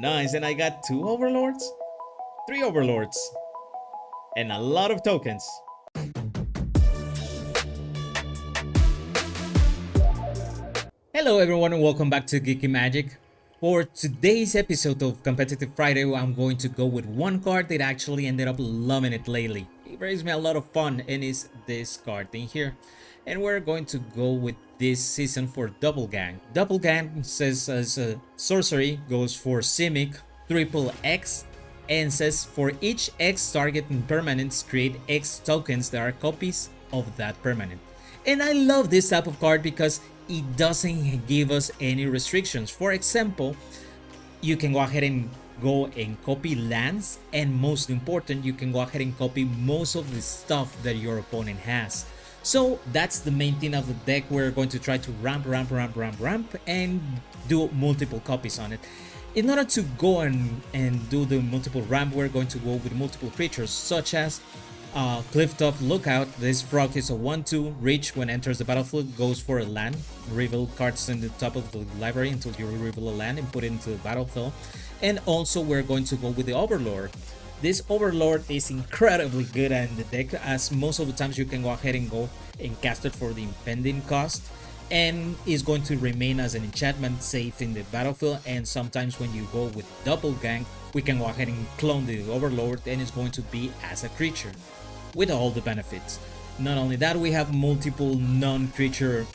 Nice, and I got 2 overlords, 3 overlords, and a lot of tokens. Hello everyone and welcome back to GeekyMagic. For today's episode of Competitive Friday, I'm going to go with one card that actually ended up loving it lately. It brings me a lot of fun and is this card in here. And we're going to go with this season for Double Gang. Double Gang says as a sorcery goes for Simic, triple X, and says for each X target in permanents, create X tokens that are copies of that permanent. And I love this type of card because it doesn't give us any restrictions. For example, you can go ahead and copy lands, and most important, you can go ahead and copy most of the stuff that your opponent has. So that's the main thing of the deck. We're going to try to ramp and do multiple copies on it. In order to go and do the multiple ramp, we're going to go with multiple creatures such as Clifftop Lookout. This frog is a 1/2 reach. When enters the battlefield, goes for a land. Reveal cards in the top of the library until you reveal a land and put it into the battlefield. And also we're going to go with the Overlord. This Overlord is incredibly good in the deck, as most of the times you can go ahead and go and cast it for the impending cost, and is going to remain as an enchantment safe in the battlefield. And sometimes when you go with Double Gang, we can go ahead and clone the Overlord and it's going to be as a creature with all the benefits. Not only that, we have multiple non-creature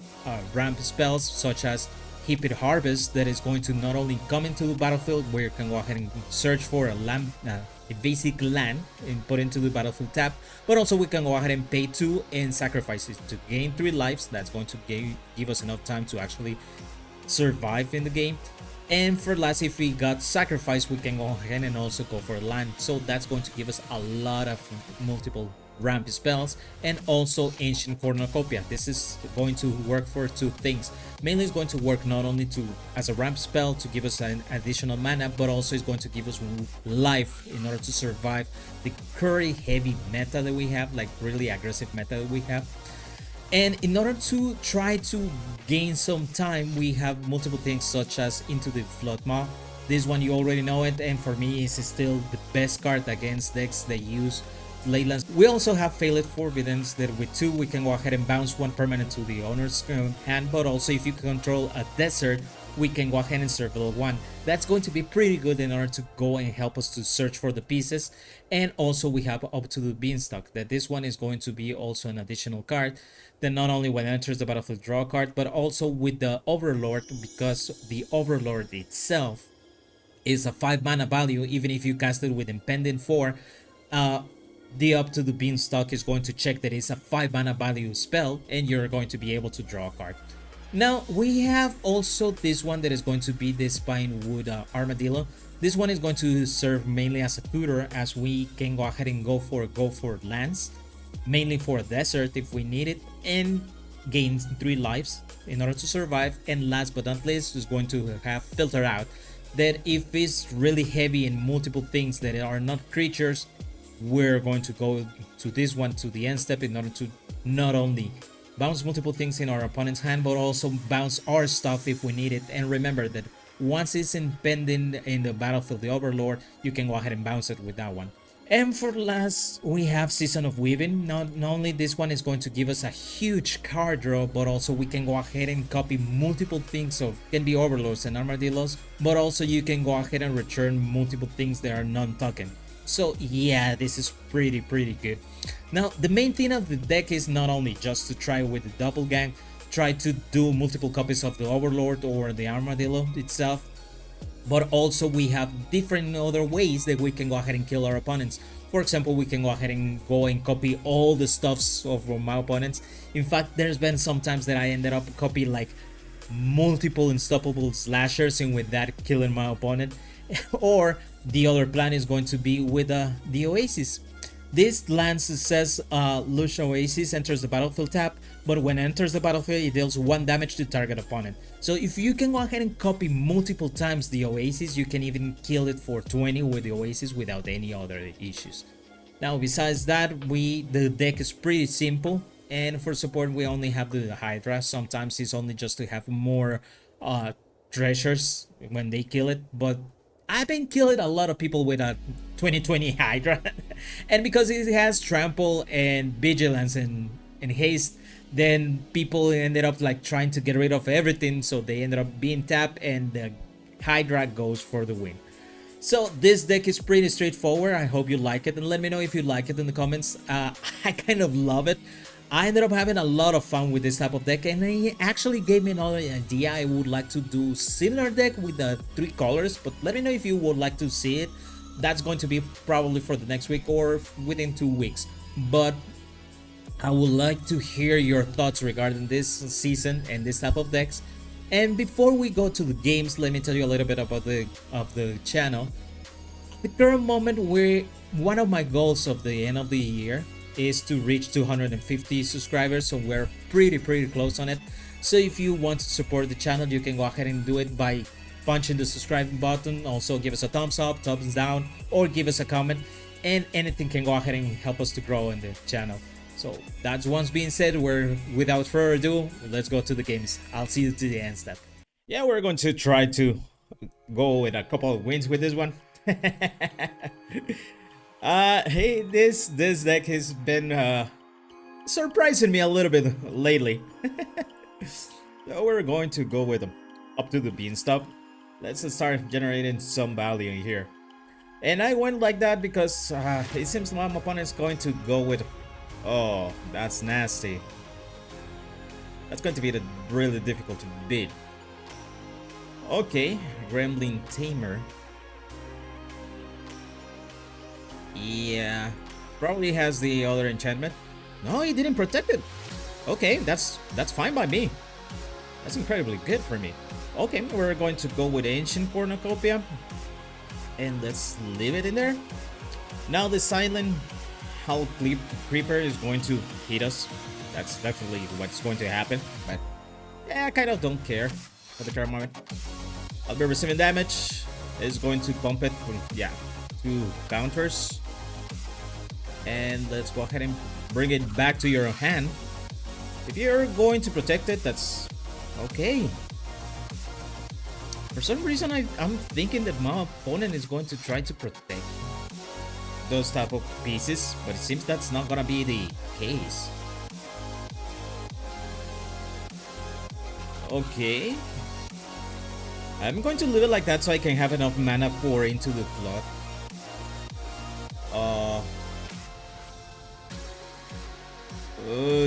ramp spells such as Heaped Harvest that is going to not only come into the battlefield where you can go ahead and search for a land, a basic land and put into the battlefield tab, but also we can go ahead and pay 2 and sacrifice it to gain 3 lives. That's going to give us enough time to actually survive in the game. And for last, if we got sacrifice, we can go ahead and also go for land. So that's going to give us a lot of multiple ramp spells, and also Ancient Cornucopia. This is going to work for 2 things. Mainly it's going to work not only as a ramp spell to give us an additional mana, but also it's going to give us life in order to survive the curry heavy meta that we have, like really aggressive meta that we have. And in order to try to gain some time, we have multiple things such as Into the Flood Maw. This one you already know it, and for me is still the best card against decks that use Leylands. We also have Failed Forbiddance that with 2 we can go ahead and bounce 1 permanent to the owner's hand, but also if you control a desert, we can go ahead and circle 1. That's going to be pretty good in order to go and help us to search for the pieces. And also we have Up to the Beanstalk, that this one is going to be also an additional card that not only when it enters the battlefield draw a card, but also with the Overlord, because the Overlord itself is a 5 mana value. Even if you cast it with Impending 4, the Up to the Beanstalk is going to check that it's a 5 mana value spell, and you're going to be able to draw a card. Now we have also this one that is going to be the Spinewood Armadillo. This one is going to serve mainly as a tutor, as we can go ahead and go for lands, mainly for a desert if we need it, and gain 3 lives in order to survive. And last but not least is going to have Filter Out, that if it's really heavy in multiple things that are not creatures, we're going to go to this one to the end step in order to not only bounce multiple things in our opponent's hand, but also bounce our stuff if we need it. And remember that once it's impending in the battlefield, the Overlord, you can go ahead and bounce it with that one. And for last, we have Season of Weaving. Not only this one is going to give us a huge card draw, but also we can go ahead and copy multiple things of, can be Overlords and Armadillos, but also you can go ahead and return multiple things that are non-token. So yeah, this is pretty good. Now the main thing of the deck is not only just to try with the Double Gang, try to do multiple copies of the Overlord or the Armadillo itself, but also we have different other ways that we can go ahead and kill our opponents. For example, we can go ahead and copy all the stuffs of my opponents. In fact, there's been some times that I ended up copying like multiple unstoppable slashers and with that killing my opponent. Or the other plan is going to be with the Oasis. This land says Lush Oasis enters the battlefield tab, but when it enters the battlefield it deals 1 damage to target opponent. So if you can go ahead and copy multiple times the Oasis, you can even kill it for 20 with the Oasis without any other issues. Now besides that, the deck is pretty simple, and for support we only have the Hydra. Sometimes it's only just to have more treasures when they kill it, but I've been killing a lot of people with a 2020 Hydra, and because it has trample and vigilance and haste, then people ended up like trying to get rid of everything, so they ended up being tapped, and the Hydra goes for the win. So this deck is pretty straightforward. I hope you like it, and let me know if you like it in the comments. I kind of love it. I ended up having a lot of fun with this type of deck, and it actually gave me another idea. I would like to do similar deck with the 3 colors, but let me know if you would like to see it. That's going to be probably for the next week or within 2 weeks. But I would like to hear your thoughts regarding this season and this type of decks. And before we go to the games, let me tell you a little bit about the channel. At the current moment, one of my goals of the end of the year is to reach 250 subscribers, so we're pretty close on it. So if you want to support the channel, you can go ahead and do it by punching the subscribe button. Also give us a thumbs up, thumbs down, or give us a comment, and anything can go ahead and help us to grow in the channel. So that's once being said, without further ado, let's go to the games. I'll see you to the end step. Yeah, we're going to try to go with a couple of wins with this one. Hey, this deck has been surprising me a little bit lately. So we're going to go with up to the beanstalk. Let's start generating some value in here. And I went like that because it seems my opponent's going to go with... Oh, that's nasty. That's going to be really difficult to beat. Okay, Gremlin Tamer. Yeah, probably has the other enchantment. No, he didn't protect it. Okay, that's fine by me. That's incredibly good for me. Okay, we're going to go with Ancient Cornucopia, and let's leave it in there. Now the Silent Howl Creeper is going to hit us. That's definitely what's going to happen, but yeah, I kind of don't care for the current moment. I'll be receiving damage. It's going to pump it with, yeah, 2 counters. And let's go ahead and bring it back to your hand. If you're going to protect it, that's okay. For some reason, I'm thinking that my opponent is going to try to protect those type of pieces, but it seems that's not gonna be the case. Okay, I'm going to leave it like that so I can have enough mana pour into the flood. Oh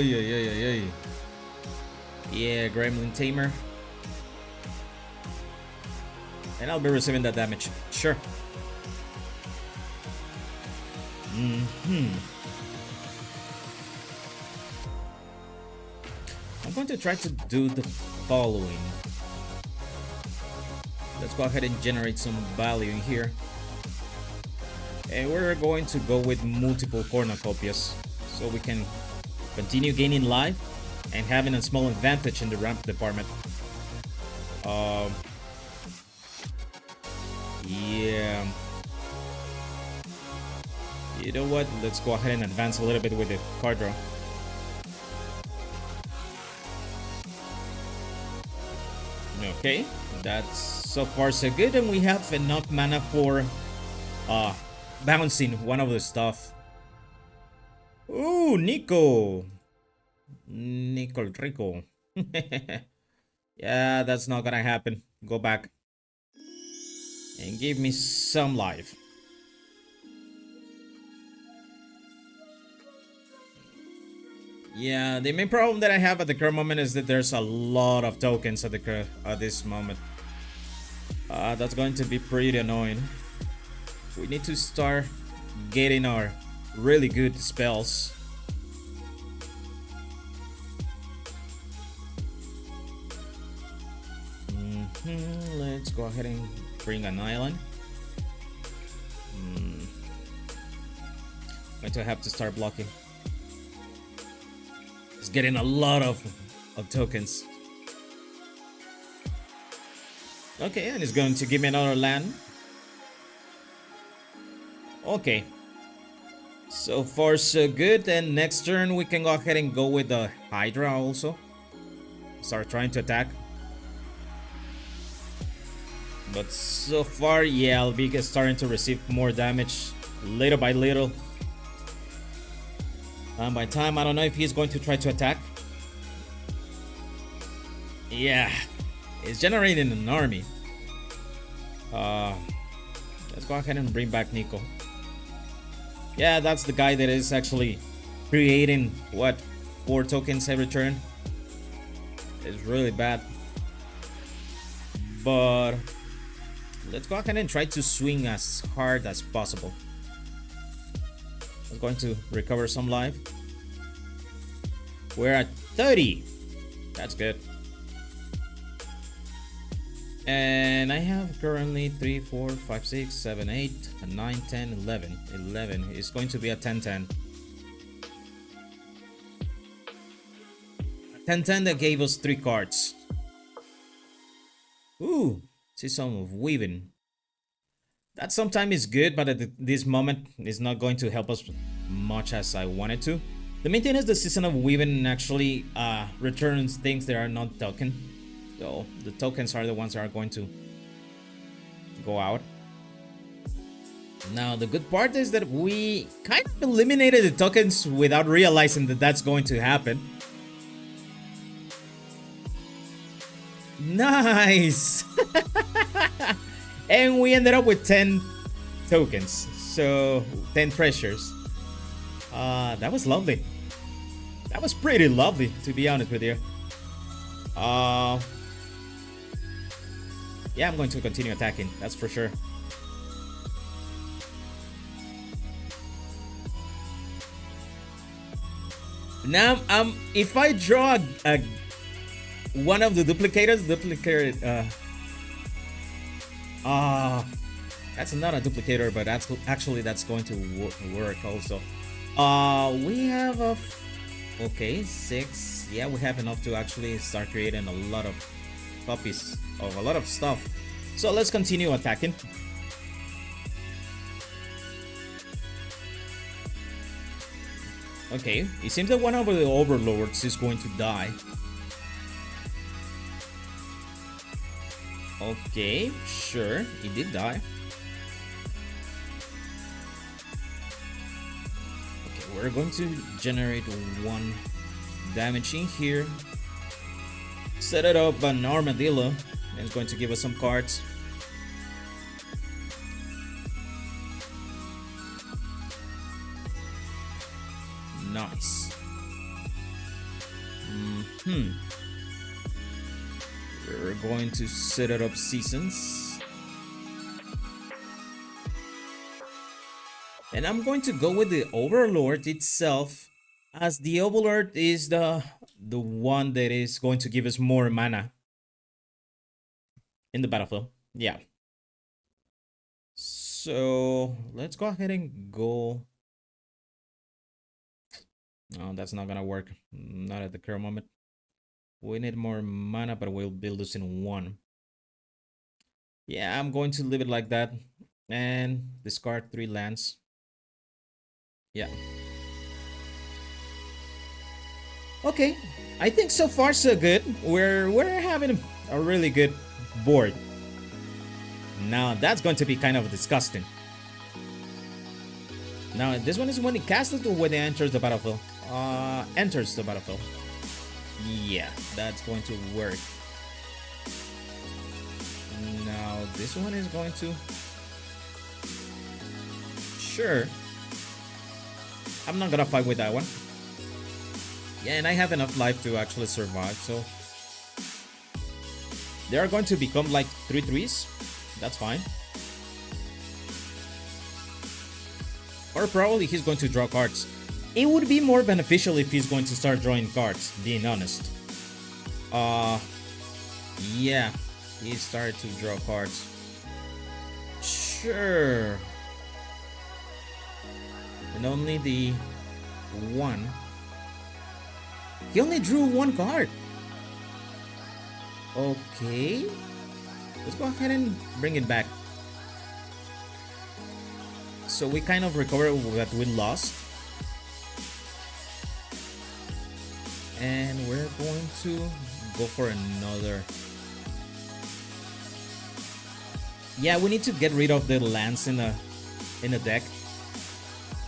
yeah, Gremlin Tamer, and I'll be receiving that damage. Sure. I'm going to try to do the following. Let's go ahead and generate some value in here. And we're going to go with multiple cornucopias so we can continue gaining life and having a small advantage in the ramp department. Yeah. You know what? Let's go ahead and advance a little bit with the card draw. Okay, that's so far so good, and we have enough mana for bouncing one of the stuff. Ooh, Nico Rico. Yeah, that's not gonna happen. Go back and give me some life. Yeah, the main problem that I have at the current moment is that there's a lot of tokens at this moment. That's going to be pretty annoying. We need to start getting our really good spells. Let's go ahead and bring an island. I'm going to have to start blocking. It's getting a lot of tokens. Okay, and it's going to give me another land. Okay. So far so good. And next turn we can go ahead and go with the Hydra also. Start trying to attack. But so far, yeah, LB is starting to receive more damage little by little. And by time, I don't know if he's going to try to attack. Yeah, it's generating an army. Let's go ahead and bring back Nico. Yeah, that's the guy that is actually creating, what, 4 tokens every turn. It's really bad. But let's go ahead and try to swing as hard as possible. I'm going to recover some life. We're at 30. That's good. And I have currently 3, 4, 5, 6, 7, 8, 9, 10, 11. 11 is going to be a 10-10. 10-10 that gave us 3 cards. Ooh, see some of weaving. That sometimes is good, but at this moment is not going to help us much as I wanted to. The main thing is the season of weaving actually returns things that are not token. So the tokens are the ones that are going to go out. Now the good part is that we kind of eliminated the tokens without realizing that that's going to happen. Nice! And we ended up with 10 tokens. So 10 treasures. That was lovely. That was pretty lovely, to be honest with you. Yeah, I'm going to continue attacking, that's for sure. Now, if I draw one of the duplicators, that's not a duplicator, but that's going to work also. We have okay, 6. Yeah, we have enough to actually start creating a lot of copies of a lot of stuff. So let's continue attacking. Okay, it seems that one of the overlords is going to die. Okay, sure, he did die. Okay, we're going to generate 1 damage in here. Set it up an armadillo, and it's going to give us some cards. Nice. We're going to set it up seasons. And I'm going to go with the Overlord itself, as the Overlord is the one that is going to give us more mana in the battlefield. Yeah. So let's go ahead and go. No, that's not gonna work. Not at the current moment. We need more mana, but we'll be losing 1. Yeah, I'm going to leave it like that and discard 3 lands. Yeah. Okay, I think so far so good. We're having a really good board. Now that's going to be kind of disgusting. Now this one is when it casts or when it enters the battlefield. Enters the battlefield. Yeah, that's going to work. Now this one is going to. Sure. I'm not gonna fight with that one. Yeah, and I have enough life to actually survive, so they are going to become like 3/3s. That's fine. Or probably he's going to draw cards. It would be more beneficial if he's going to start drawing cards, being honest. Yeah, he started to draw cards. Sure. And only the 1. He only drew 1 card. Okay. Let's go ahead and bring it back. So we kind of recovered what we lost. And we're going to go for another. Yeah, we need to get rid of the lands in the deck.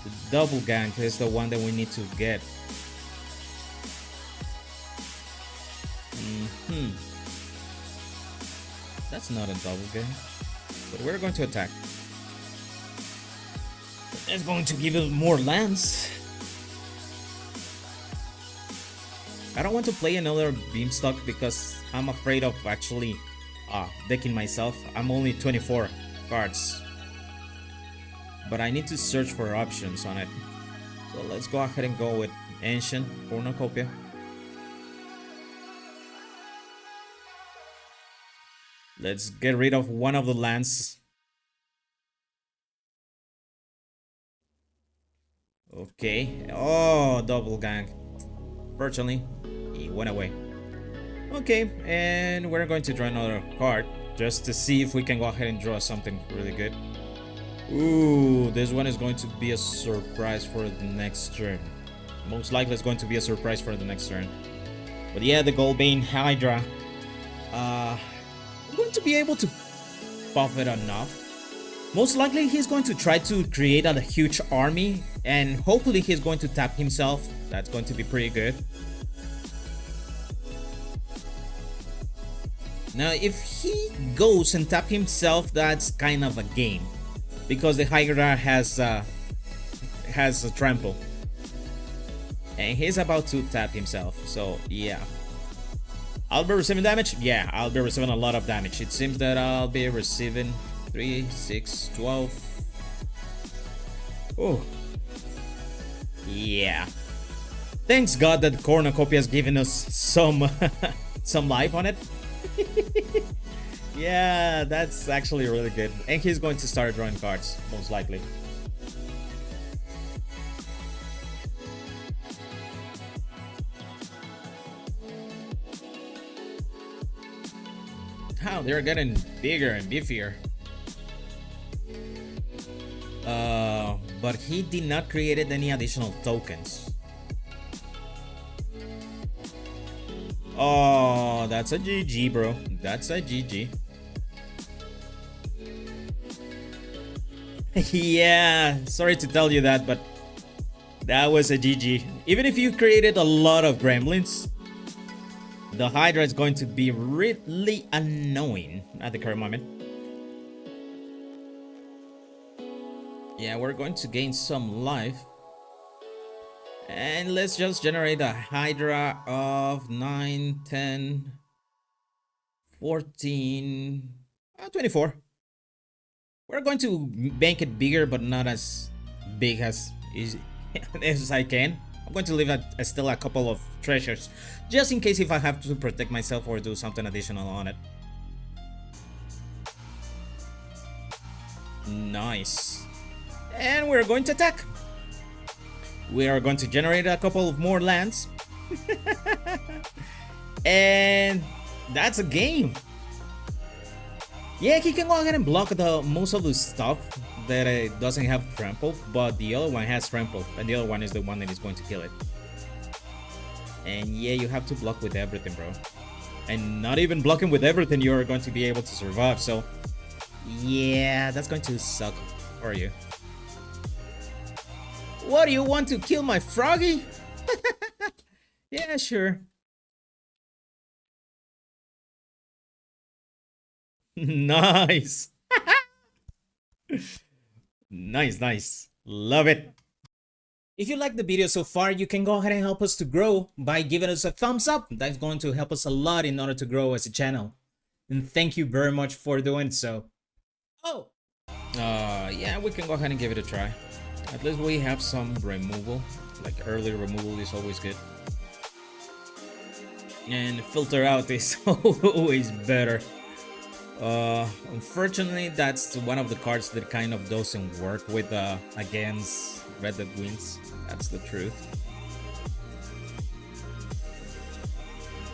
The double gank is the one that we need to get. That's not a double gank, but we're going to attack. It's going to give us more lands. I don't want to play another Beamstock because I'm afraid of actually decking myself. I'm only 24 cards, but I need to search for options on it. So let's go ahead and go with Ancient Cornucopia. Let's get rid of one of the lands. Okay. Oh, double gang. Fortunately, he went away. Okay, and we're going to draw another card just to see if we can go ahead and draw something really good. Ooh, this one is going to be a surprise for the next turn. Most likely it's going to be a surprise for the next turn. But yeah, the Goldbane Hydra. I'm going to be able to buff it enough. Most likely he's going to try to create a huge army, and hopefully he's going to tap himself. That's going to be pretty good. Now if he goes and tap himself, that's kind of a game, because the Hydra has a trample, and he's about to tap himself. So yeah, I'll be receiving damage. Yeah, I'll be receiving a lot of damage. It seems that I'll be receiving 3, 6, 12. Oh, yeah. Thanks God that Cornucopia has given us some some life on it. Yeah, that's actually really good. And he's going to start drawing cards, most likely. How they're getting bigger and beefier. But he did not create any additional tokens. Oh, that's a GG, bro. That's a GG. Yeah, sorry to tell you that, but that was a GG. Even if you created a lot of gremlins, the Hydra is going to be really annoying at the current moment. Yeah, we're going to gain some life. And let's just generate a Hydra of 9, 10, 14, 24. We're going to make it bigger, but not as big as I can. I'm going to leave still a couple of treasures, just in case if I have to protect myself or do something additional on it. Nice. And we're going to attack. We are going to generate a couple of more lands. And that's a game. Yeah, he can go ahead and block most of the stuff that doesn't have trample, but the other one has trample, and the other one is the one that is going to kill it. And yeah, you have to block with everything, bro. And not even blocking with everything, you're going to be able to survive. So yeah, that's going to suck for you. What, do you want to kill my froggy? Yeah, sure. Nice. Nice. Love it. If you like the video so far, you can go ahead and help us to grow by giving us a thumbs up. That's going to help us a lot in order to grow as a channel. And thank you very much for doing so. Oh, yeah, we can go ahead and give it a try. At least we have some removal. Like early removal is always good. And filter out is always better. Unfortunately, that's one of the cards that kind of doesn't work with against Red Dead Wins. That's the truth.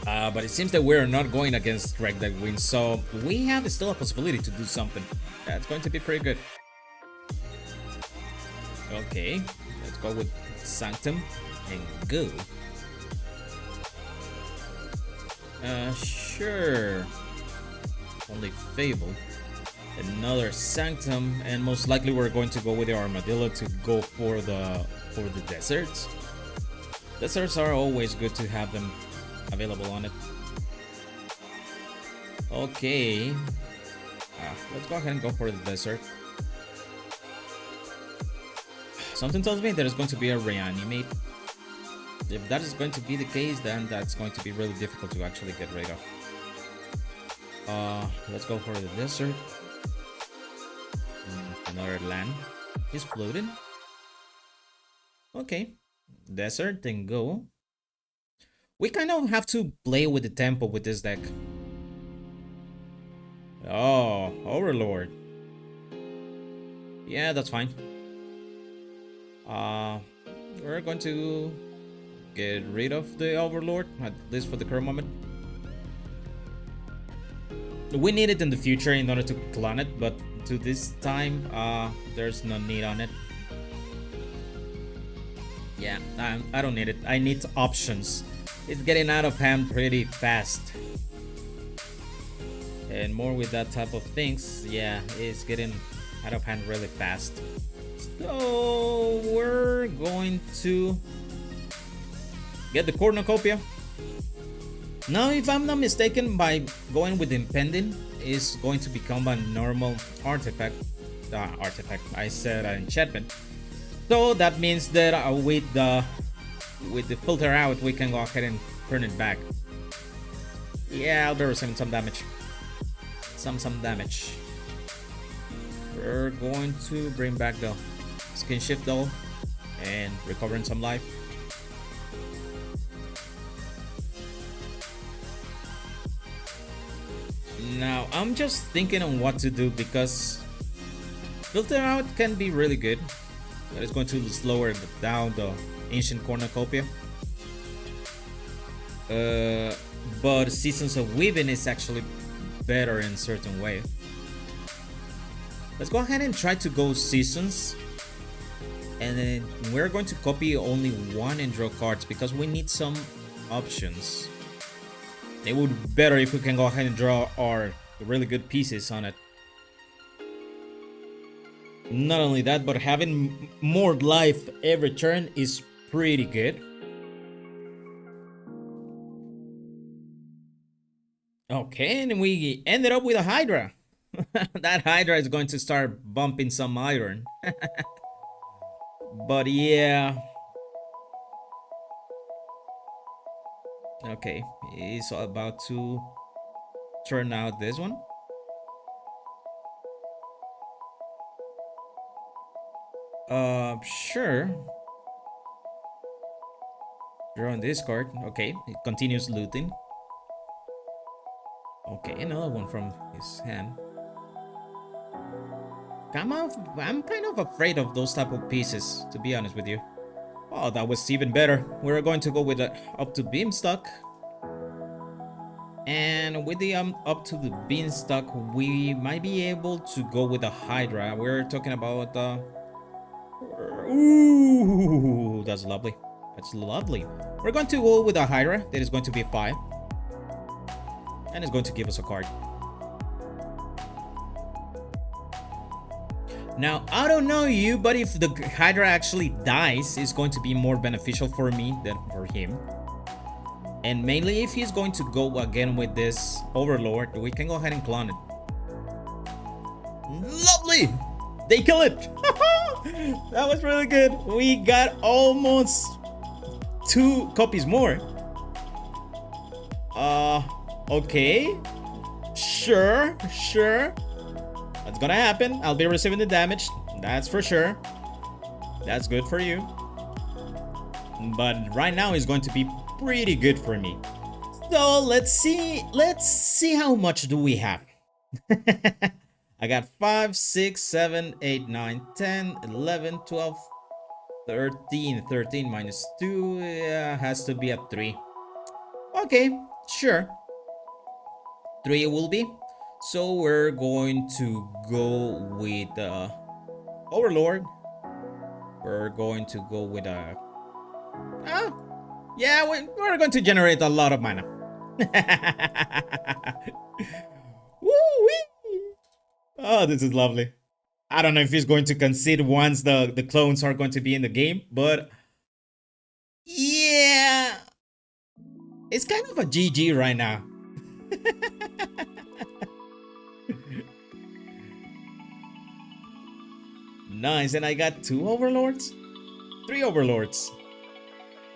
But it seems that we're not going against Red Dead Wins, so we have still a possibility to do something. That's going to be pretty good. Okay, let's go with Sanctum and go. Sure. Only Fable. Another Sanctum, and most likely we're going to go with the Armadillo to go for the deserts. Deserts are always good to have them available on it. Okay, let's go ahead and go for the desert. Something tells me there's going to be a reanimate. If that is going to be the case, then that's going to be really difficult to actually get rid of. Let's go for the desert. Another land. He's floating. Okay, desert, then go. We kind of have to play with the tempo with this deck. Oh, Overlord. Yeah, that's fine. We're going to get rid of the Overlord, at least for the current moment. We need it in the future in order to clone it, but to this time, there's no need on it. Yeah, I don't need it. I need options. It's getting out of hand pretty fast. And more with that type of things, yeah, it's getting out of hand really fast. So we're going to get the cornucopia. Now, if I'm not mistaken, by going with impending is going to become a normal artifact. I said an enchantment. So that means that with the filter out, we can go ahead and turn it back. Yeah, I'll be receiving some damage. Some damage. We're going to bring back the skin shift though, and recovering some life. Now I'm just thinking on what to do, because filter out can be really good, but it's going to slow down the ancient cornucopia. But Seasons of Weaving is actually better in a certain way. Let's go ahead and try to go Seasons, and then we're going to copy only one and draw cards because we need some options. It would be better if we can go ahead and draw our really good pieces on it. Not only that, but having more life every turn is pretty good. Okay, and we ended up with a Hydra. That Hydra is going to start bumping some iron. But yeah. Okay, he's about to turn out this one. Sure. Drawing this card. Okay, it continues looting. Okay, another one from his hand. I'm kind of afraid of those type of pieces, to be honest with you. Oh, that was even better. We're going to go with the up to Beanstalk. And with the up to the Beanstalk, we might be able to go with the Hydra. We're talking about ooh, that's lovely. That's lovely. We're going to go with a Hydra. That is going to be 5. And it's going to give us a card. Now, I don't know you, but if the Hydra actually dies, it's going to be more beneficial for me than for him. And mainly if he's going to go again with this Overlord, we can go ahead and clone it. Lovely! They kill it! That was really good. We got almost 2 copies more. Okay. Sure. That's gonna happen. I'll be receiving the damage. That's for sure. That's good for you. But right now it's going to be pretty good for me. So let's see how much do we have. I got 5, 6, 7, 8, 9, 10, 11, 12, 13. 13 minus 2 has to be a 3. Okay, sure. 3 it will be. So we're going to go with Overlord. We're going to go with a yeah, we're going to generate a lot of mana. Woo-wee! Oh, this is lovely. I don't know if he's going to concede once the clones are going to be in the game, but yeah, it's kind of a GG right now. Nice, and I got 2 overlords, 3 overlords,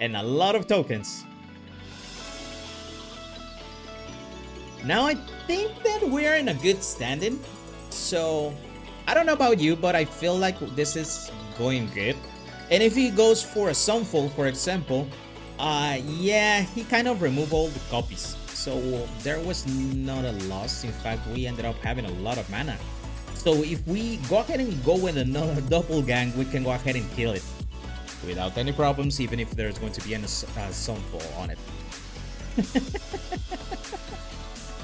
and a lot of tokens. Now I think that we're in a good standing. So I don't know about you, but I feel like this is going good. And if he goes for a Sunfall, for example, yeah, he kind of removed all the copies. So there was not a loss. In fact, we ended up having a lot of mana. So if we go ahead and go with another doppelgang, we can go ahead and kill it without any problems, even if there's going to be a Sunfall on it.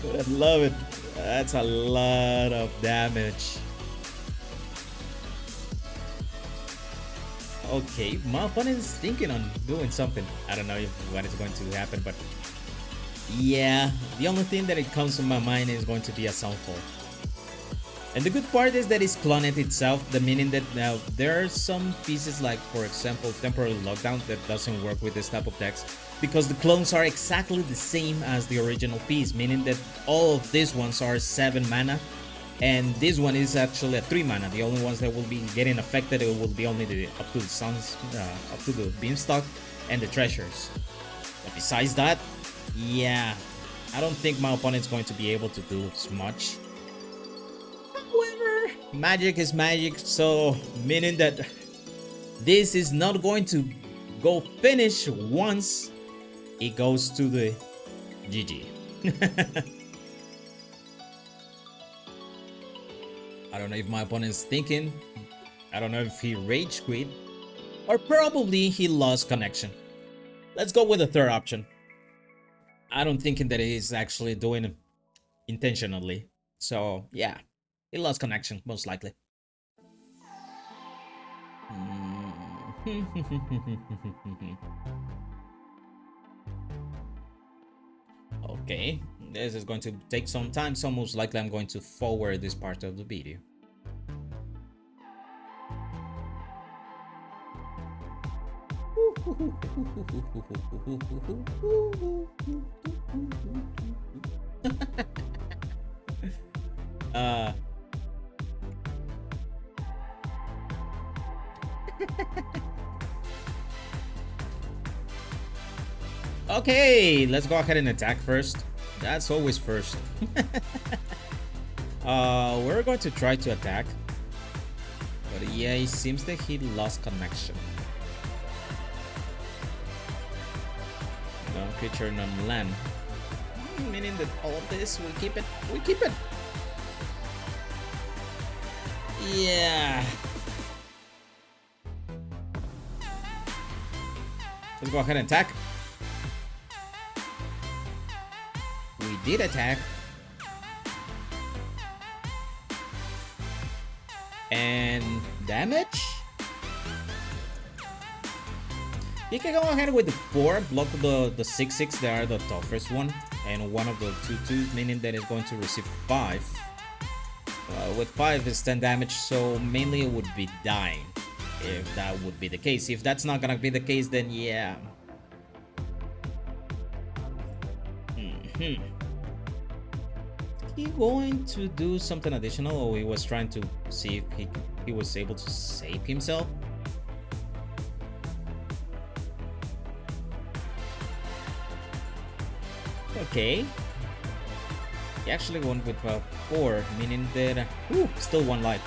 I love it. That's a lot of damage. Okay, my opponent is thinking on doing something. I don't know what is going to happen, but yeah, the only thing that it comes to my mind is going to be a Sunfall. And the good part is that it's cloned itself, the meaning that now there are some pieces like, for example, Temporary Lockdown that doesn't work with this type of decks because the clones are exactly the same as the original piece, meaning that all of these ones are 7 mana and this one is actually a 3 mana. The only ones that will be getting affected will be only the up to the suns, up to the Beanstalk and the treasures. But besides that, yeah, I don't think my opponent's going to be able to do as much. However, magic is magic, so meaning that this is not going to go finish once it goes to the GG. I don't know if my opponent is thinking. I don't know if he rage quit or probably he lost connection. Let's go with the third option. I don't think that he's actually doing it intentionally. So yeah, he lost connection most likely. Okay, this is going to take some time, so most likely I'm going to forward this part of the video. Okay, let's go ahead and attack first. That's always first. We're going to try to attack. But yeah, it seems that he lost connection. No creature, none land. Meaning that all of this, we keep it. We keep it. Yeah. Let's go ahead and attack. We did attack. And damage? You can go ahead with the 4, block the 6/6, they are the toughest one. And one of the 2/2s, meaning that it's going to receive 5. With 5 is 10 damage, so mainly it would be dying. If that would be the case. If that's not gonna be the case, then yeah. He going to do something additional, or he was trying to see if he was able to save himself? Okay. He actually went with 4, meaning that still 1 life.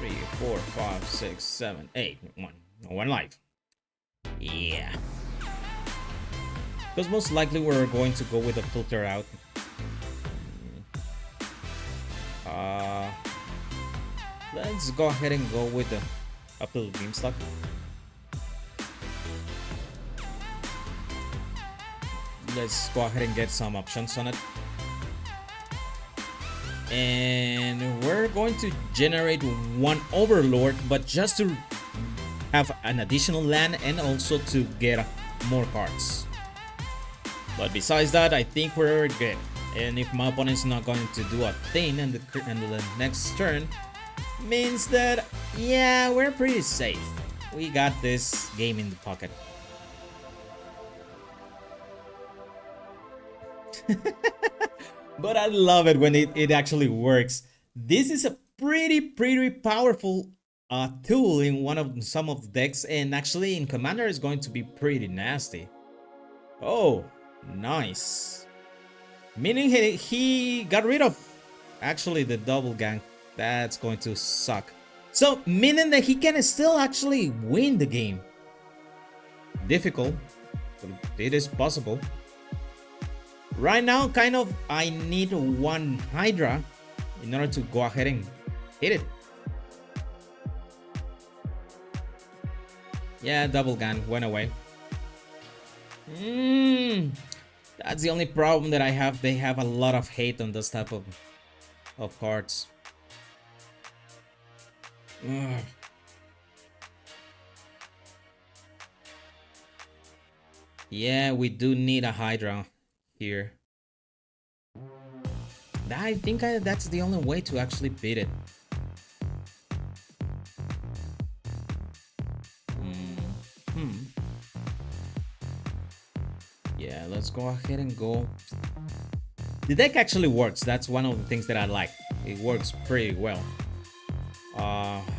3, 4, 5, 6, 7, 8, 1 life. Yeah. Because most likely we're going to go with a filter out. Let's go ahead and go with the up to the Beanstalk. Let's go ahead and get some options on it. And we're going to generate 1 Overlord, but just to have an additional land and also to get more cards. But besides that, I think we're good. And if my opponent's not going to do a thing in the next turn, means that, yeah, we're pretty safe. We got this game in the pocket. But I love it when it actually works. This is a pretty powerful tool in some of the decks, and actually in Commander is going to be pretty nasty. Oh, nice. Meaning he got rid of actually the double gang. That's going to suck. So, meaning that he can still actually win the game. Difficult, but it is possible. Right now, kind of, I need one Hydra in order to go ahead and hit it. Yeah, double gun went away. That's the only problem that I have. They have a lot of hate on this type of cards. Ugh. Yeah, we do need a Hydra here. I think that's the only way to actually beat it. Yeah, let's go ahead and go. The deck actually works. That's one of the things that I like. It works pretty well.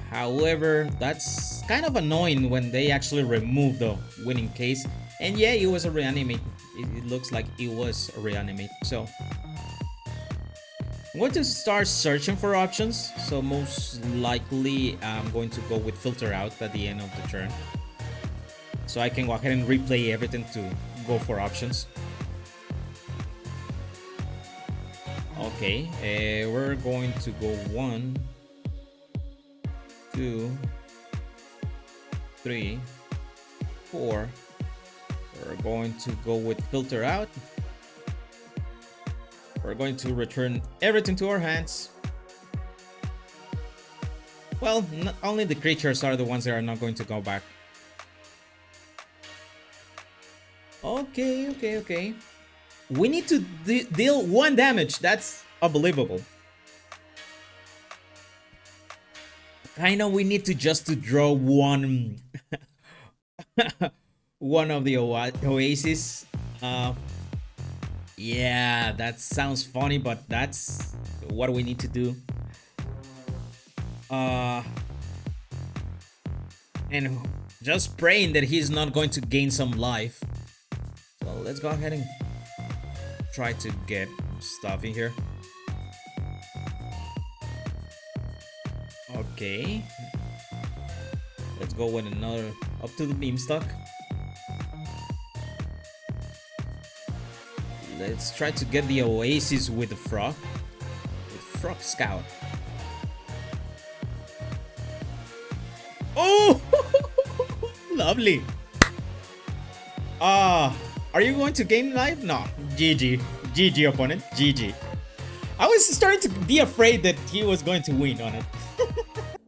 However, that's kind of annoying when they actually remove the winning case. And yeah, it was a reanimate. It looks like it was a reanimate. So I'm going to start searching for options. So most likely I'm going to go with filter out at the end of the turn, so I can go ahead and replay everything to go for options. Okay, we're going to go 1, 2, 3, 4. We're going to go with filter out. We're going to return everything to our hands. Well, not only the creatures are the ones that are not going to go back. Okay. We need to deal 1 damage. That's unbelievable. Kinda we need to just to draw one one of the oases. Yeah, that sounds funny, but that's what we need to do. And just praying that he's not going to gain some life. So let's go ahead and try to get stuff in here. Okay. Let's go with another up to the beamstock. Let's try to get the oasis with the frog. With Frog Scout. Oh! Lovely. Are you going to gain life? No. GG. GG, opponent. GG. I was starting to be afraid that he was going to win on it.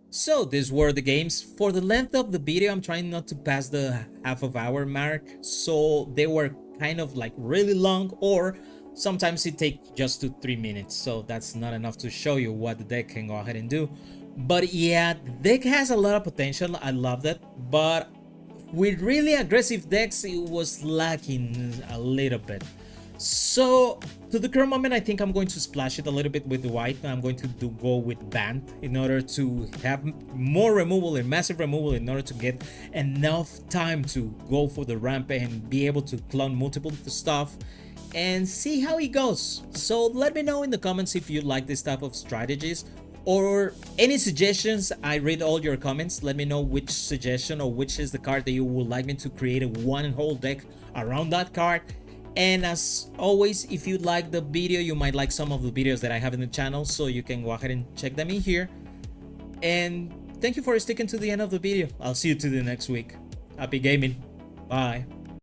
So these were the games. For the length of the video, I'm trying not to pass the half-hour mark. So they were kind of like really long, or sometimes it takes just 2 to 3 minutes. So that's not enough to show you what the deck can go ahead and do. But yeah, the deck has a lot of potential. I love that. But with really aggressive decks, it was lacking a little bit. So to the current moment, I think I'm going to splash it a little bit with the white. I'm going to go with Band in order to have more removal and massive removal in order to get enough time to go for the ramp and be able to clone multiple stuff and see how it goes. So let me know in the comments if you like this type of strategies or any suggestions. I read all your comments. Let me know which suggestion or which is the card that you would like me to create a one whole deck around that card. And as always, if you like the video, you might like some of the videos that I have in the channel, so you can go ahead and check them in here. And thank you for sticking to the end of the video. I'll see you to the next week. Happy gaming. Bye.